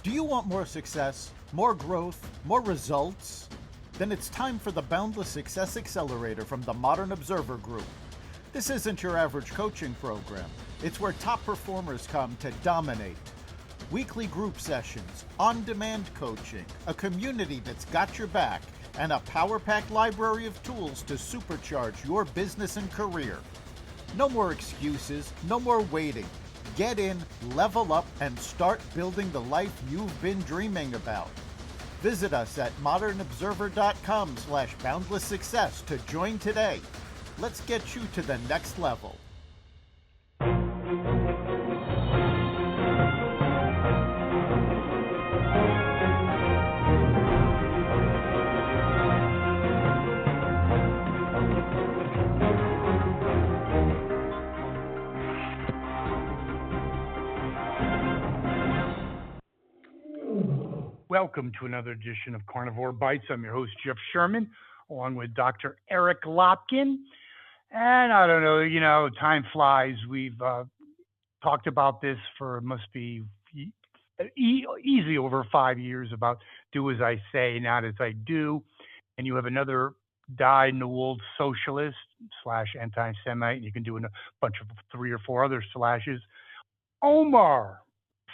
Do you want more success, more growth, more results? Then it's time for the Boundless Success Accelerator from the Modern Observer Group. This isn't your average coaching program. It's where top performers come to dominate. Weekly group sessions, on-demand coaching, a community that's got your back, and a power-packed library of tools to supercharge your business and career. No more excuses, no more waiting. Get in, level up, and start building the life you've been dreaming about. Visit us at modernobserver.com/boundlesssuccess to join today. Let's get you to the next level. Welcome to another edition of Carnivore Bites. I'm your host, Jeff Sherman, along with Dr. Eric Lopkin. And I don't know, time flies. We've talked about this for must be easily over 5 years about do as I say, not as I do. And you have another dyed-in-the-wool socialist / anti-Semite, and you can do a bunch of 3 or 4 other slashes. Omar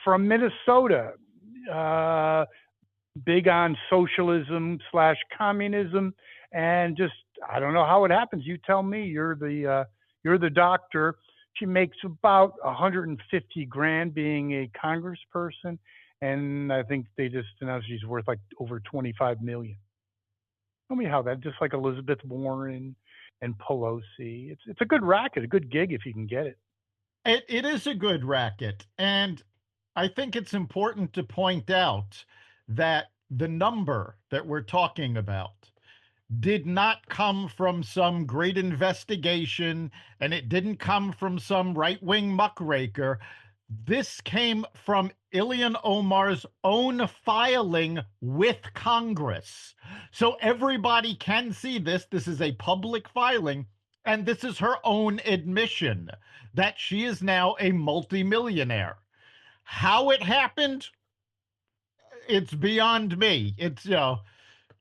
from Minnesota. Big on socialism / communism, and just I don't know how it happens. You tell me. You're the doctor. She makes about 150 grand being a congressperson, and I think they just announced she's worth like over 25 million. Tell me how that, just like Elizabeth Warren and Pelosi. It's a good racket, a good gig if you can get it. It is a good racket, and I think it's important to point out that the number that we're talking about did not come from some great investigation, and it didn't come from some right-wing muckraker. This came from Ilhan Omar's own filing with Congress. So everybody can see this. This is a public filing, and this is her own admission that she is now a multimillionaire. How it happened, it's beyond me. It's,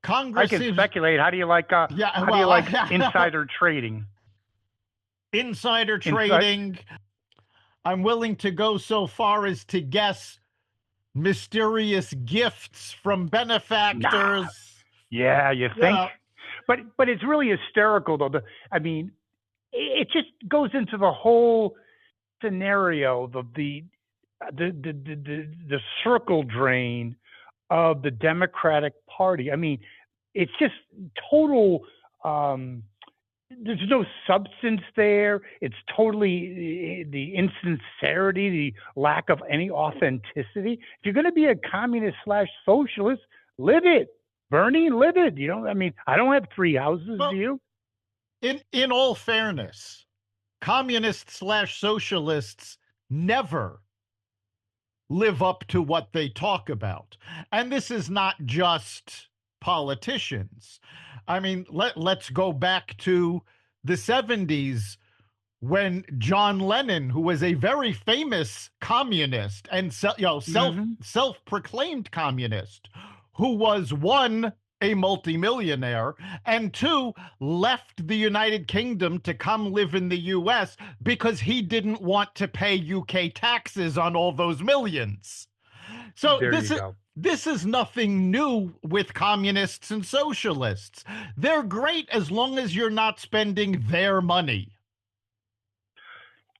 Congress. I can speculate. How do you like? Insider trading? Insider trading. I'm willing to go so far as to guess mysterious gifts from benefactors. Nah. Yeah, you think? But it's really hysterical, though. It just goes into the whole scenario, the circle drain of the Democratic Party. I mean, it's just total. There's no substance there. It's totally the insincerity, the lack of any authenticity. If you're going to be a communist / socialist, live it. Bernie, live it. I don't have 3 houses, do you? In all fairness, communists / socialists never live up to what they talk about. And this is not just politicians. I mean, let's go back to the 70s when John Lennon, who was a very famous communist and self-proclaimed communist, who was one, a multimillionaire, and 2, left the United Kingdom to come live in the US because he didn't want to pay UK taxes on all those millions. So this is nothing new with communists and socialists. They're great as long as you're not spending their money.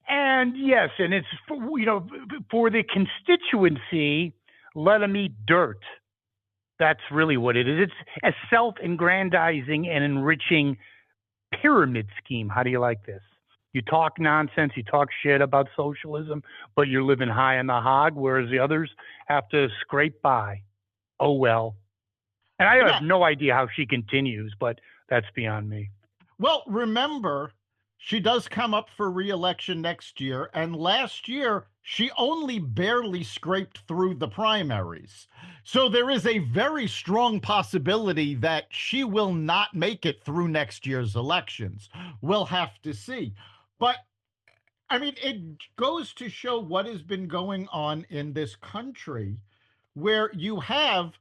And yes, and it's, for the constituency, let them eat dirt. That's really what it is. It's a self-aggrandizing and enriching pyramid scheme. How do you like this? You talk nonsense, you talk shit about socialism, but you're living high on the hog, whereas the others have to scrape by. Oh, well. And I have no idea how she continues, but that's beyond me. Well, remember, she does come up for re-election next year, and last year she only barely scraped through the primaries. So there is a very strong possibility that she will not make it through next year's elections. We'll have to see. But, I mean, it goes to show what has been going on in this country where you have,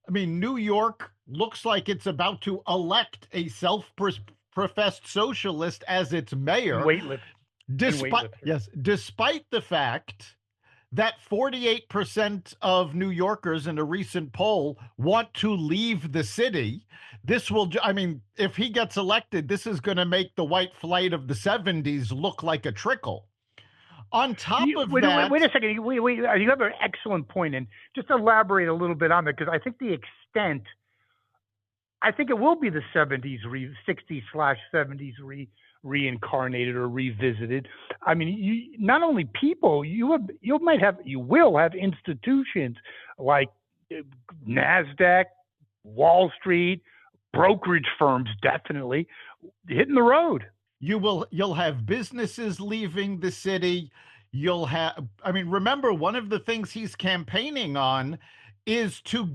I mean, New York looks like it's about to elect a self-professed socialist as its And mayor, despite weightlifters. yes, despite the fact that 48% of New Yorkers in a recent poll want to leave the city. This will, I mean, if he gets elected, this is going to make the white flight of the 70s look like a trickle. On top of Wait that, a second. Wait. You have an excellent point, and just elaborate a little bit on that because I think the extent. I think it will be the 70s, 60/70s reincarnated or revisited. I mean, not only people, you will have institutions like Nasdaq, Wall Street, brokerage firms, definitely hitting the road. you'll have businesses leaving the city. You'll have, I mean, remember, one of the things he's campaigning on is to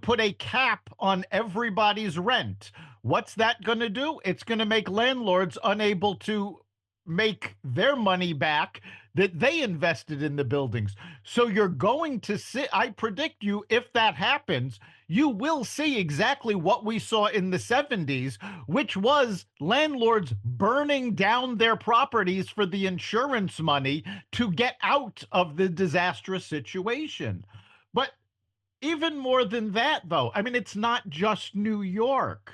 put a cap on everybody's rent. What's that going to do? It's going to make landlords unable to make their money back that they invested in the buildings. So you're going to see, I predict you, if that happens, you will see exactly what we saw in the 70s, which was landlords burning down their properties for the insurance money to get out of the disastrous situation. But even more than that, though, I mean, it's not just New York.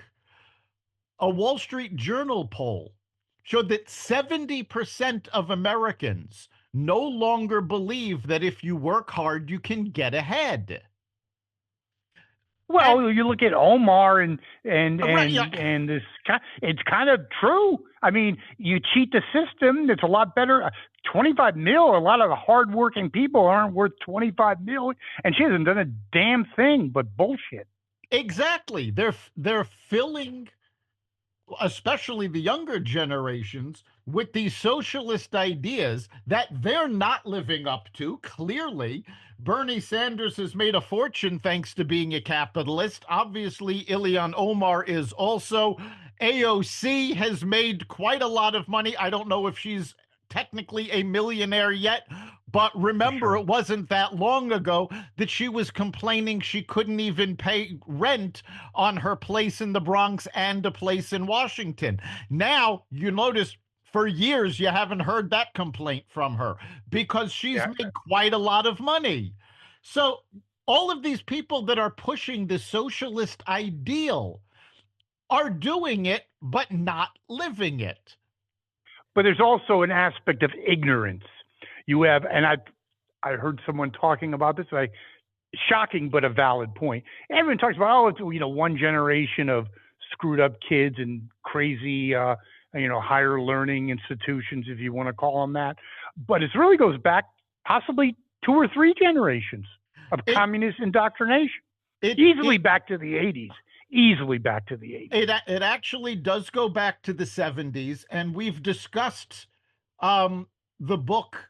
A Wall Street Journal poll showed that 70% of Americans no longer believe that if you work hard, you can get ahead. And Well, you look at Omar and right, yeah, and and this. It's kind of true. I mean, you cheat the system. It's a lot better. 25 mil. A lot of hardworking people aren't worth 25 mil, and she hasn't done a damn thing but bullshit. exactly. They're filling, especially the younger generations, with these socialist ideas that they're not living up to. Clearly, Bernie Sanders has made a fortune thanks to being a capitalist. Obviously, Ilhan Omar is also. AOC has made quite a lot of money. I don't know if she's technically a millionaire yet, but For remember, sure. it wasn't that long ago that she was complaining she couldn't even pay rent on her place in the Bronx and a place in Washington. Now, you notice for years you haven't heard that complaint from her because she's Yeah. made quite a lot of money. So, all of these people that are pushing the socialist ideal are doing it, but not living it. But there's also an aspect of ignorance. You have, and I heard someone talking about this. Shocking, but a valid point. Everyone talks about, oh, it's one generation of screwed up kids and crazy, higher learning institutions, if you want to call them that. But it really goes back possibly 2 or 3 generations of It, communist indoctrination. it Easily back to the 80s. Easily back to the 80s. it actually does go back to the 70s, and we've discussed the book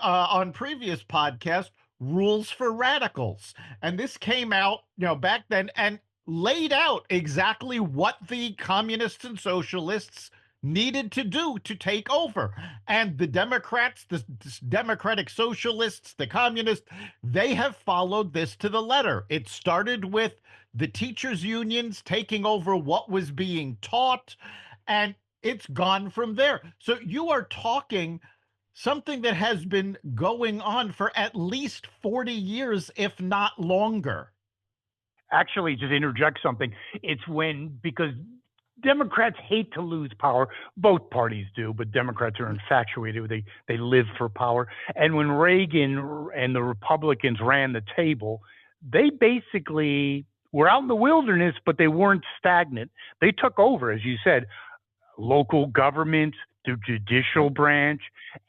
on previous podcasts, Rules for Radicals. And this came out, back then and laid out exactly what the communists and socialists needed to do to take over. And the Democrats, the Democratic Socialists, the communists, they have followed this to the letter. It started with the teachers' unions taking over what was being taught, and it's gone from there. So you are talking something that has been going on for at least 40 years, if not longer. Actually, just interject something. It's because Democrats hate to lose power. Both parties do, but Democrats are infatuated. They live for power. And when Reagan and the Republicans ran the table, they basically were out in the wilderness, but they weren't stagnant. They took over, as you said, local government, the judicial branch,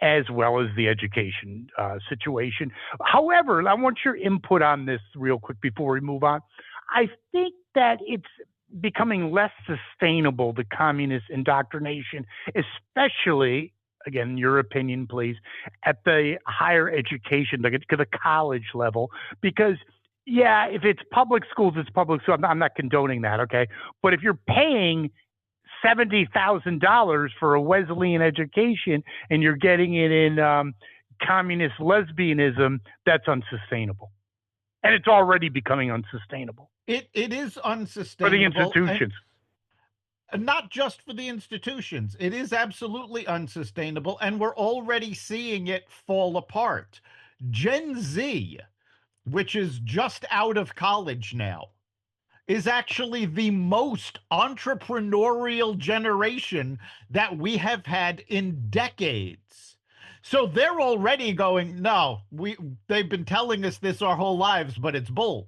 as well as the education situation. However, I want your input on this real quick before we move on. I think that it's becoming less sustainable, the communist indoctrination, especially, again, your opinion, please, at the higher education, like to the college level, because yeah, if it's public schools, it's public schools. I'm not condoning that, okay? But if you're paying $70,000 for a Wesleyan education and you're getting it in communist lesbianism, that's unsustainable. And it's already becoming unsustainable It is for the unsustainable, and institutions. not just for the institutions. It is absolutely unsustainable, and we're already seeing it fall apart. Gen Z, which is just out of college now, is actually the most entrepreneurial generation that we have had in decades. So they're already going, no, they've been telling us this our whole lives, but it's bull.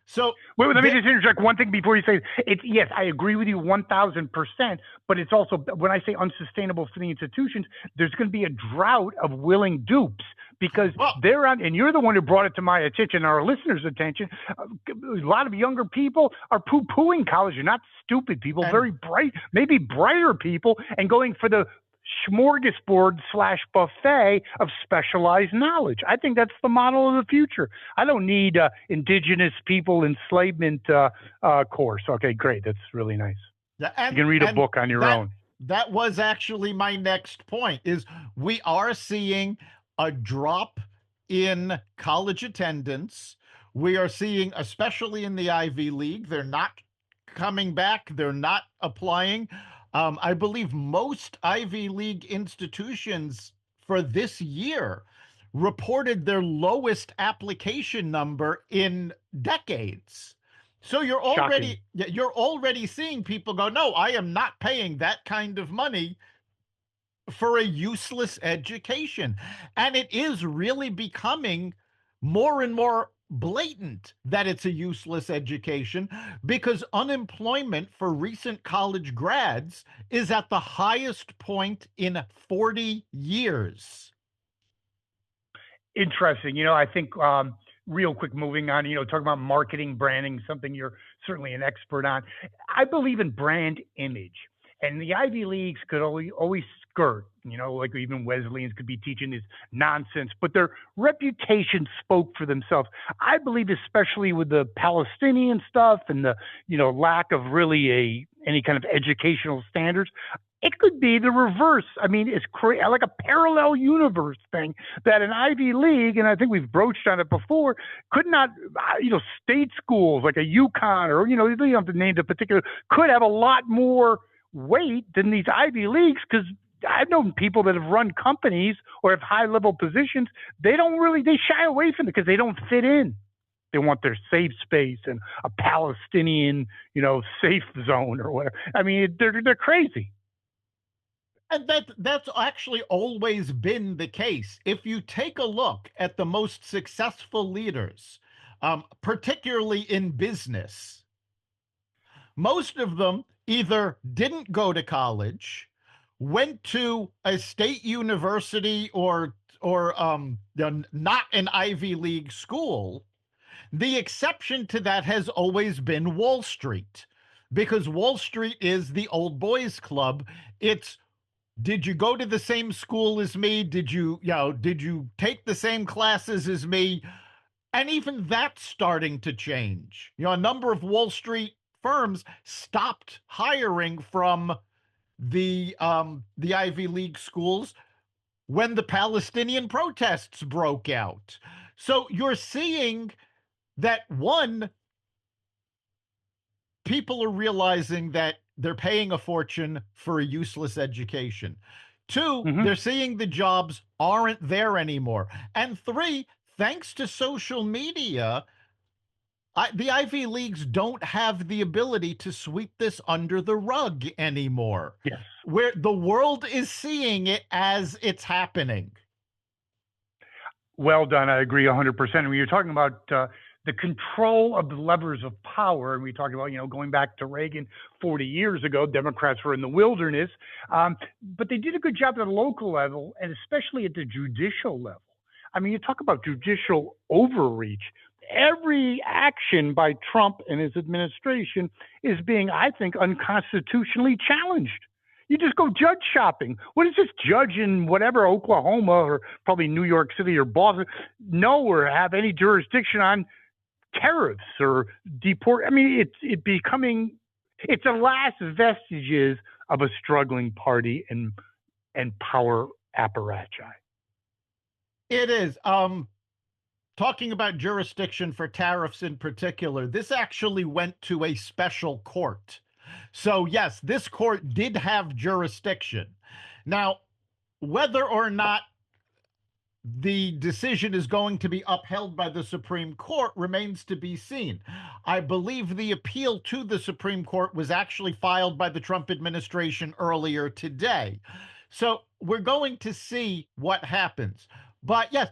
So Wait, let me they, just interject one thing before you say it. Yes, I agree with you 1,000%, but it's also, when I say unsustainable for the institutions, there's going to be a drought of willing dupes because well, they're on, and you're the one who brought it to my attention, our listeners' attention. A lot of younger people are poo pooing college. You're not stupid people, and very bright, maybe brighter people, and going for the smorgasbord slash buffet of specialized knowledge. I think that's the model of the future. I don't need indigenous people enslavement course. Okay, great. That's really nice. yeah, You can read a and book on your that own. that was actually my next point is we are seeing a drop in college attendance. We are seeing, especially in the Ivy League, they're not coming back, they're not applying. I believe most Ivy League institutions for this year reported their lowest application number in decades. So Shocking. you're already seeing people go, no, I am not paying that kind of money for a useless education. And it is really becoming more and more blatant that it's a useless education because unemployment for recent college grads is at the highest point in 40 years. Interesting. I think real quick, moving on, talking about marketing, branding, something you're certainly an expert on. I believe in brand image. And the Ivy Leagues could always skirt, like even Wesleyans could be teaching this nonsense, but their reputation spoke for themselves. I believe, especially with the Palestinian stuff and the, lack of really any kind of educational standards, it could be the reverse. I mean, it's like a parallel universe thing that an Ivy League, and I think we've broached on it before, could not, state schools like a UConn or, you don't have to name the particular, could have a lot more weight than these Ivy Leagues because I've known people that have run companies or have high level positions. They shy away from it because they don't fit in. They want their safe space and a Palestinian, safe zone or whatever. I mean, they're crazy. And that's actually always been the case. If you take a look at the most successful leaders, particularly in business, most of them either didn't go to college, went to a state university or not an Ivy League school. The exception to that has always been Wall Street, because Wall Street is the old boys club. It's did you go to the same school as me? Did you take the same classes as me? And even that's starting to change. A number of Wall Street firms stopped hiring from the Ivy League schools when the Palestinian protests broke out. So you're seeing that one, people are realizing that they're paying a fortune for a useless education. Two, Mm-hmm. they're seeing the jobs aren't there anymore. And three, thanks to social media, the Ivy Leagues don't have the ability to sweep this under the rug anymore, Yes. where the world is seeing it as it's happening. Well done. I agree 100%. When you're talking about the control of the levers of power, and we talked about, going back to Reagan 40 years ago, Democrats were in the wilderness, but they did a good job at the local level and especially at the judicial level. I mean, you talk about judicial overreach. Every action by Trump and his administration is being, I think, unconstitutionally challenged. You just go judge shopping. What is this judge in whatever, Oklahoma or probably New York City or Boston, know or have any jurisdiction on tariffs or deport? I mean, it's the last vestiges of a struggling party and power apparatchik. It is. talking about jurisdiction for tariffs in particular, this actually went to a special court. So, yes, this court did have jurisdiction. Now, whether or not the decision is going to be upheld by the Supreme Court remains to be seen. I believe the appeal to the Supreme Court was actually filed by the Trump administration earlier today. So we're going to see what happens. But yes,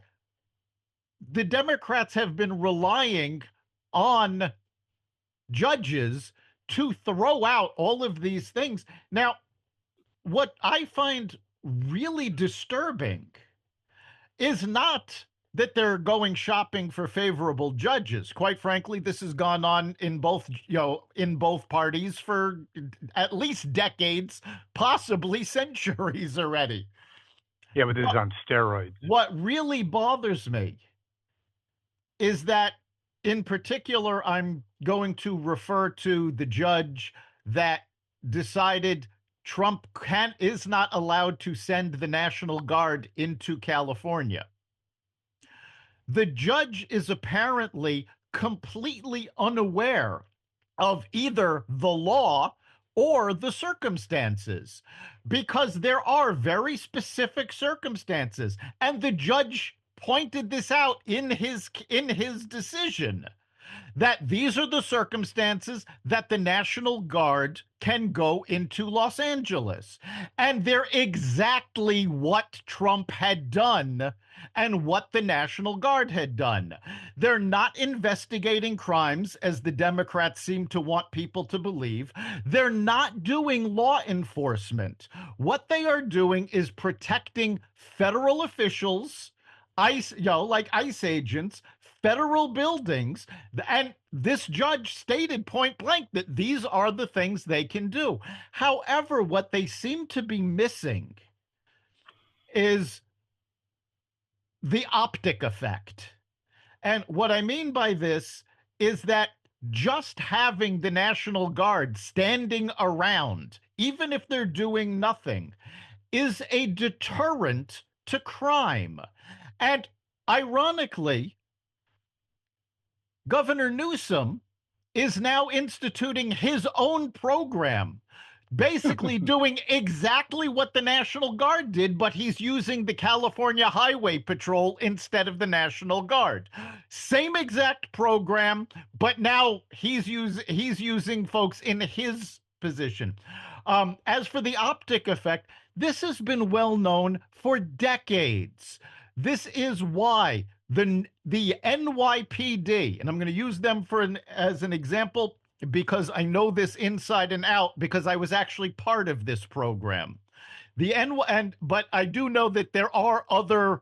the Democrats have been relying on judges to throw out all of these things. Now, what I find really disturbing is not that they're going shopping for favorable judges. Quite frankly, this has gone on in both parties for at least decades, possibly centuries already. Yeah, but this is on steroids. What really bothers me is that, in particular, I'm going to refer to the judge that decided Trump is not allowed to send the National Guard into California. The judge is apparently completely unaware of either the law or the circumstances, because there are very specific circumstances, and the judge pointed this out in his decision, that these are the circumstances that the National Guard can go into Los Angeles. And they're exactly what Trump had done and what the National Guard had done. They're not investigating crimes, as the Democrats seem to want people to believe. They're not doing law enforcement. What they are doing is protecting federal officials, like ICE agents, federal buildings, and this judge stated point blank that these are the things they can do. However, what they seem to be missing is the optic effect. And what I mean by this is that just having the National Guard standing around, even if they're doing nothing, is a deterrent to crime. And ironically, Governor Newsom is now instituting his own program, basically doing exactly what the National Guard did, but he's using the California Highway Patrol instead of the National Guard. Same exact program, but now he's using folks in his position. As for the optic effect, this has been well known for decades. This is why the NYPD, and I'm going to use them as an example because I know this inside and out because I was actually part of this program. But I do know that there are other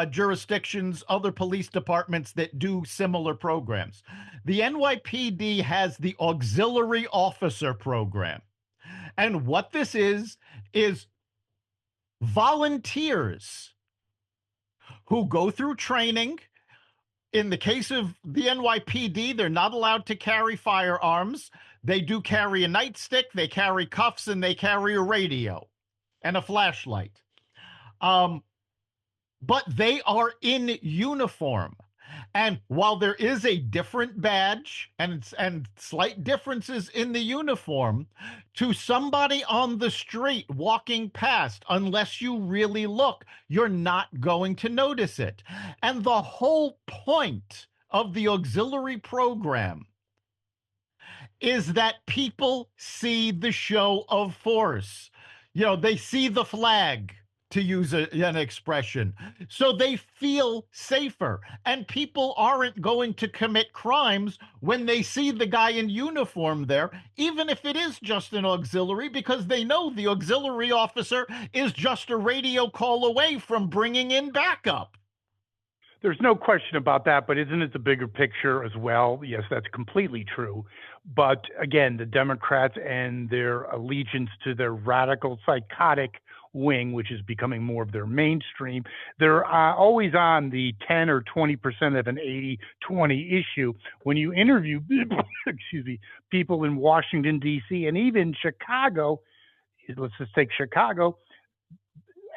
jurisdictions, other police departments that do similar programs. The NYPD has the Auxiliary Officer Program. And what this is volunteers who go through training. In the case of the NYPD, they're not allowed to carry firearms. They do carry a nightstick, they carry cuffs, and they carry a radio and a flashlight. But they are in uniform. And while there is a different badge and slight differences in the uniform, to somebody on the street walking past, unless you really look, you're not going to notice it. And the whole point of the auxiliary program is that people see the show of force. They see the flag, to use an expression. So they feel safer. And people aren't going to commit crimes when they see the guy in uniform there, even if it is just an auxiliary, because they know the auxiliary officer is just a radio call away from bringing in backup. There's no question about that, but isn't it the bigger picture as well? Yes, that's completely true. But again, the Democrats and their allegiance to their radical, psychotic wing, which is becoming more of their mainstream, they're always on the 10 or 20% of an 80-20 issue. When you interview people in Washington, D.C., and even Chicago, let's just take Chicago,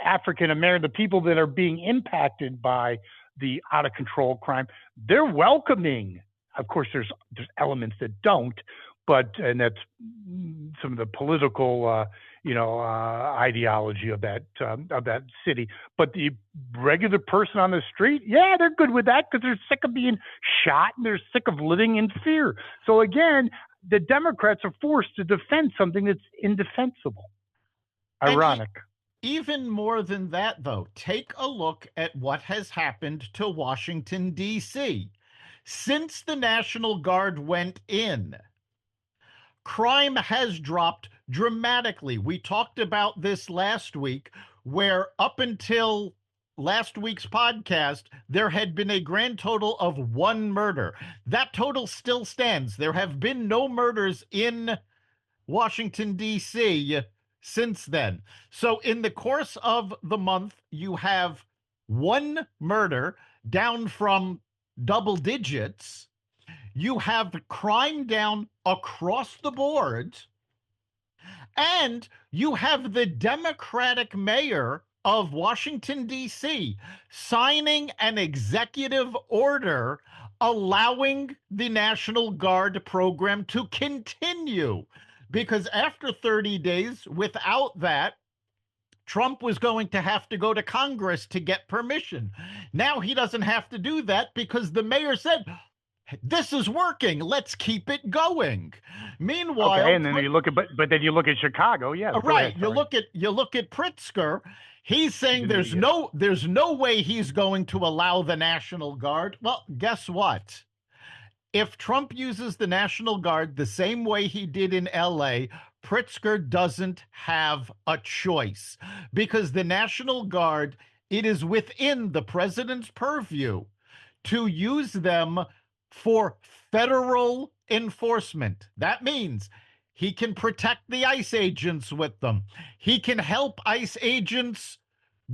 African American, the people that are being impacted by the out of control crime. They're welcoming. Of course, there's elements that don't, and that's some of the political, ideology of that city. But the regular person on the street, yeah, they're good with that because they're sick of being shot and they're sick of living in fear. So again, the Democrats are forced to defend something that's indefensible. Ironic. Even more than that, though, take a look at what has happened to Washington, D.C. Since the National Guard went in, crime has dropped dramatically. We talked about this last week, where up until last week's podcast, there had been a grand total of 1 murder. That total still stands. There have been no murders in Washington, D.C. since then. So in the course of the month, you have 1 murder down from double digits. You have crime down across the board. And you have the Democratic mayor of Washington, D.C. signing an executive order allowing the National Guard program to continue. Because after 30 days, without that, Trump was going to have to go to Congress to get permission. Now he doesn't have to do that because the mayor said, this is working. Let's keep it going. Meanwhile, okay, and then you look at, but then you look at Chicago, yeah. Right. You look at Pritzker. He's saying there's no way he's going to allow the National Guard. Well, guess what? If Trump uses the National Guard the same way he did in LA, Pritzker doesn't have a choice because the National Guard, it is within the president's purview to use them for federal enforcement. That means he can protect the ICE agents with them. He can help ICE agents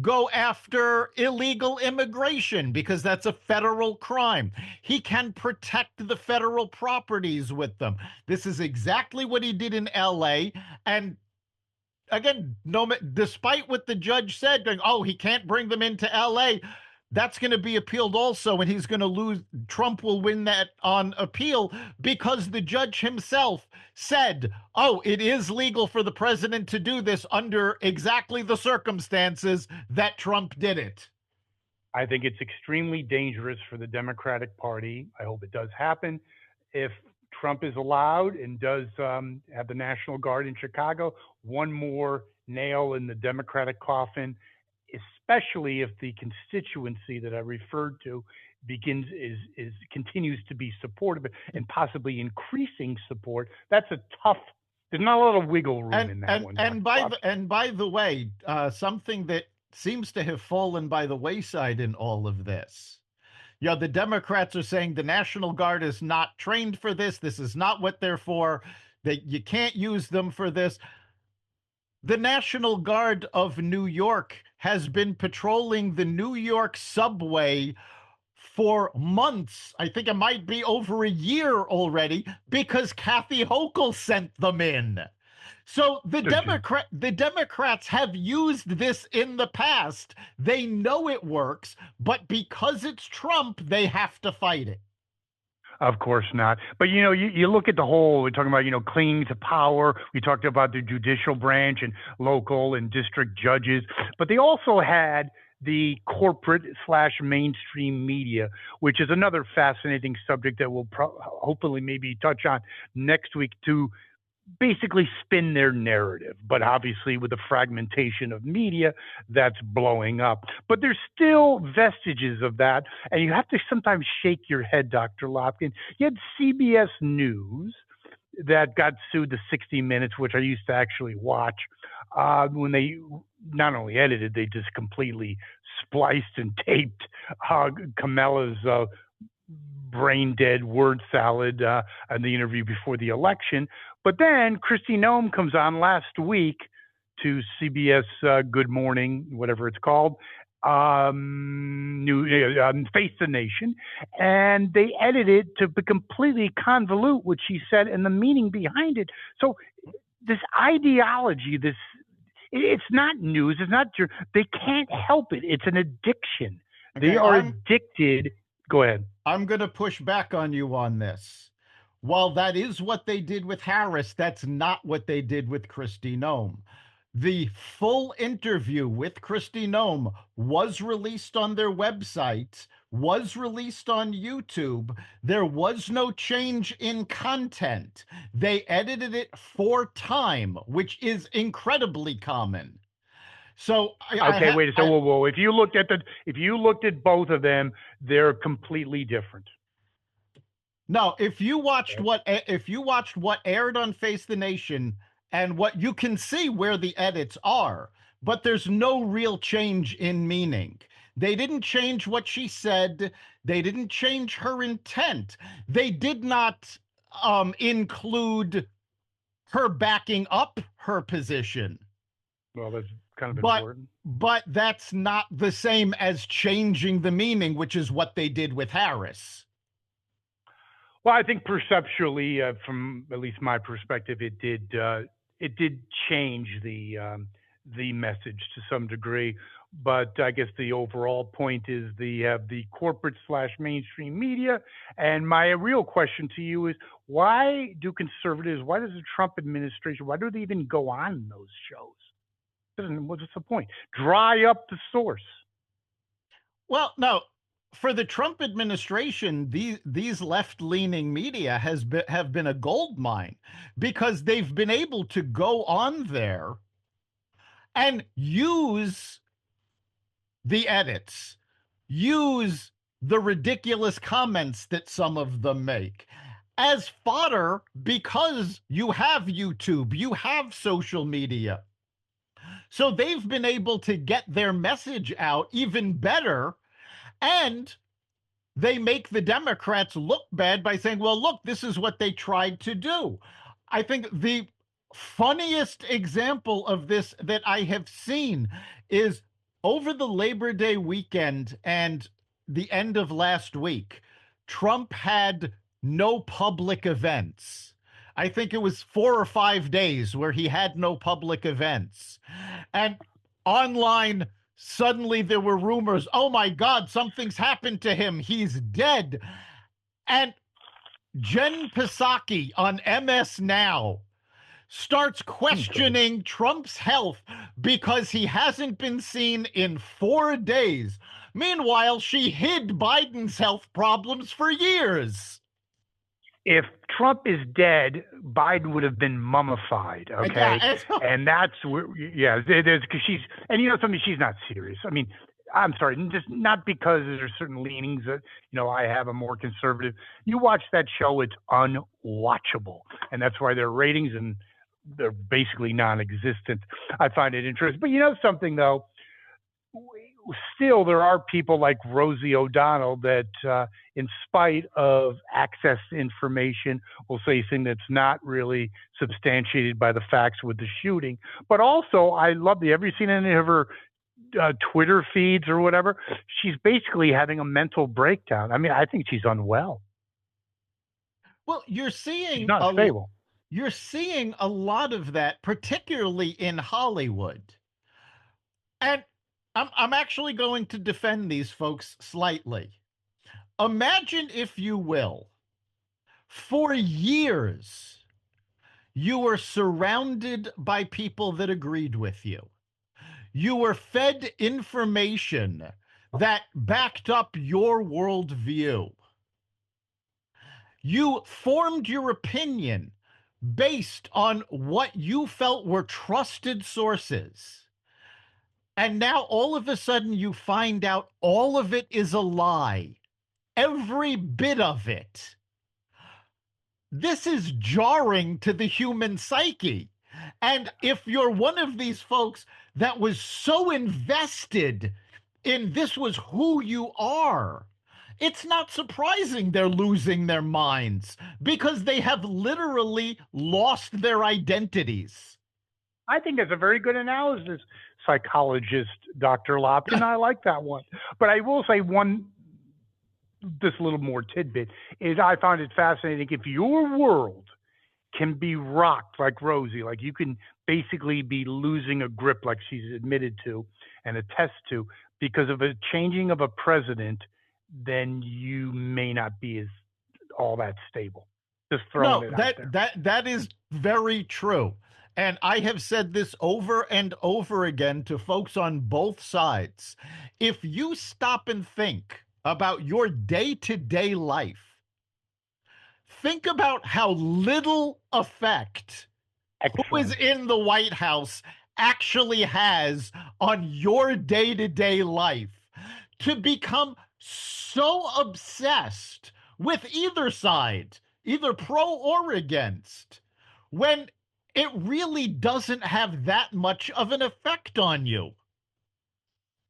go after illegal immigration because that's a federal crime. He can protect the federal properties with them. This is exactly what he did in LA. And again, despite what the judge said, going, oh, he can't bring them into LA, that's going to be appealed also, and he's going to lose. Trump will win that on appeal because the judge himself said, oh, it is legal for the president to do this under exactly the circumstances that Trump did it. I think it's extremely dangerous for the Democratic Party. I hope it does happen. If Trump is allowed and does have the National Guard in Chicago, one more nail in the Democratic coffin, especially if the constituency that I referred to continues to be supportive and possibly increasing support. That's a tough. There's not a lot of wiggle room in that one. And by the way, something that seems to have fallen by the wayside in all of this. Yeah, the Democrats are saying the National Guard is not trained for this. This is not what they're for. That you can't use them for this. The National Guard of New York has been patrolling the New York subway for months. I think it might be over a year already because Kathy Hochul sent them in. So the Democrats have used this in the past. They know it works, but because it's Trump, they have to fight it. Of course not. But, you look at the whole, we're talking about, clinging to power. We talked about the judicial branch and local and district judges. But they also had the corporate / mainstream media, which is another fascinating subject that we'll hopefully maybe touch on next week to basically spin their narrative. But obviously with the fragmentation of media, that's blowing up. But there's still vestiges of that. And you have to sometimes shake your head, Dr. Lopkin. You had CBS News that got sued to 60 Minutes, which I used to actually watch, when they not only edited, they just completely spliced and taped Kamala's brain dead word salad in the interview before the election. But then Kristi Noem comes on last week to CBS Good Morning, whatever it's called, Face the Nation, and they edited to completely convolute what she said and the meaning behind it. So this ideology, it's not news, it's not. They can't help it. It's an addiction. They Okay, are addicted. Go ahead. I'm going to push back on you on this. While that is what they did with Harris, that's not what they did with Kristi Noem. The full interview with Kristi Noem was released on their website, was released on YouTube. There was no change in content. They edited it for time, which is incredibly common. So Okay, wait. So whoa, whoa. If you looked at both of them, they're completely different. no, if you watched what aired on Face the Nation and what you can see where the edits are, but there's no real change in meaning. They didn't change what she said. They didn't change her intent. They did not include her backing up her position. Well, that's kind of But important. but that's not the same as changing the meaning, which is what they did with Harris. Well, I think perceptually, from at least my perspective, it did change the message to some degree. But I guess the overall point is the corporate / mainstream media. And my real question to you is, why do conservatives, why does the Trump administration, why do they even go on those shows? What's the point? Dry up the source. Well, no, for the Trump administration, these left-leaning media have been a gold mine because they've been able to go on there and use the edits, use the ridiculous comments that some of them make as fodder because you have YouTube, you have social media. So they've been able to get their message out even better, and they make the Democrats look bad by saying, well, look, this is what they tried to do. I think the funniest example of this that I have seen is over the Labor Day weekend and the end of last week, Trump had no public events. I think it was 4 or 5 days where he had no public events. And online, suddenly there were rumors, oh my God, something's happened to him. He's dead. And Jen Psaki on MS Now starts questioning Trump's health because he hasn't been seen in 4 days. Meanwhile, she hid Biden's health problems for years. If Trump is dead, Biden would have been mummified. Okay, and that's where, yeah, there's because she's, and you know something, she's not serious. I mean, I'm sorry, just not because there's certain leanings that I have a more conservative. You watch that show, it's unwatchable, and that's why their ratings and they're basically non-existent. I find it interesting, but you know something though. Still, there are people like Rosie O'Donnell that, in spite of access to information, will say something that's not really substantiated by the facts with the shooting. But also, I love have you seen any of her Twitter feeds or whatever? She's basically having a mental breakdown. I mean, I think she's unwell. Well, you're seeing not stable. You're seeing a lot of that, particularly in Hollywood. And I'm actually going to defend these folks slightly. Imagine, if you will, for years, you were surrounded by people that agreed with you. You were fed information that backed up your worldview. You formed your opinion based on what you felt were trusted sources. And now all of a sudden you find out all of it is a lie. Every bit of it. This is jarring to the human psyche. And if you're one of these folks that was so invested in this was who you are, it's not surprising they're losing their minds because they have literally lost their identities. I think that's a very good analysis, psychologist Dr. Lopkin. I like that one. But I will say this little more tidbit is I found it fascinating. If your world can be rocked like Rosie. Like you can basically be losing a grip, like she's admitted to and attests to, because of a changing of a president. Then you may not be as all that stable. Just throwing No, it out there. that is very true. And I have said this over and over again to folks on both sides. If you stop and think about your day-to-day life, think about how little effect who is Excellent. in the White House actually has on your day-to-day life to become so obsessed with either side, either pro or against, when it really doesn't have that much of an effect on you.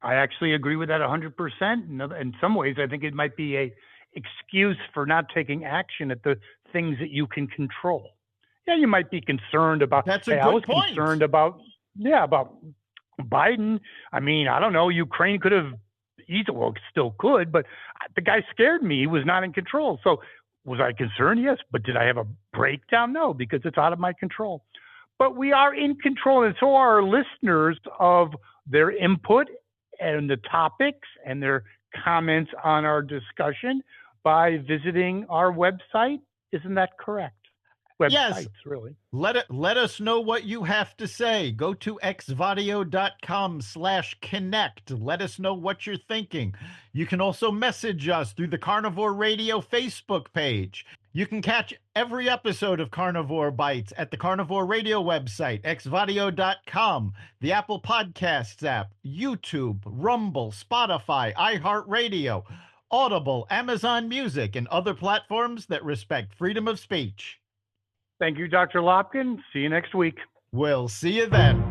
I actually agree with that 100%. In some ways, I think it might be a excuse for not taking action at the things that you can control. Yeah, you might be concerned about. That's a Hey, I good was point. concerned about. Yeah, about Biden. I mean, I don't know. Ukraine could have easily, well, still could, but the guy scared me. He was not in control. So was I concerned? Yes. But did I have a breakdown? No, because it's out of my control. But we are in control, and so are our listeners of their input and the topics and their comments on our discussion by visiting our website. Isn't that correct? Yes, Websites, really. let us know what you have to say. Go to xvadio.com/connect. Let us know what you're thinking. You can also message us through the Carnivore Radio Facebook page. You can catch every episode of Carnivore Bites at the Carnivore Radio website, xvadio.com, the Apple Podcasts app, YouTube, Rumble, Spotify, iHeartRadio, Audible, Amazon Music, and other platforms that respect freedom of speech. Thank you, Dr. Lopkin. See you next week. We'll see you then.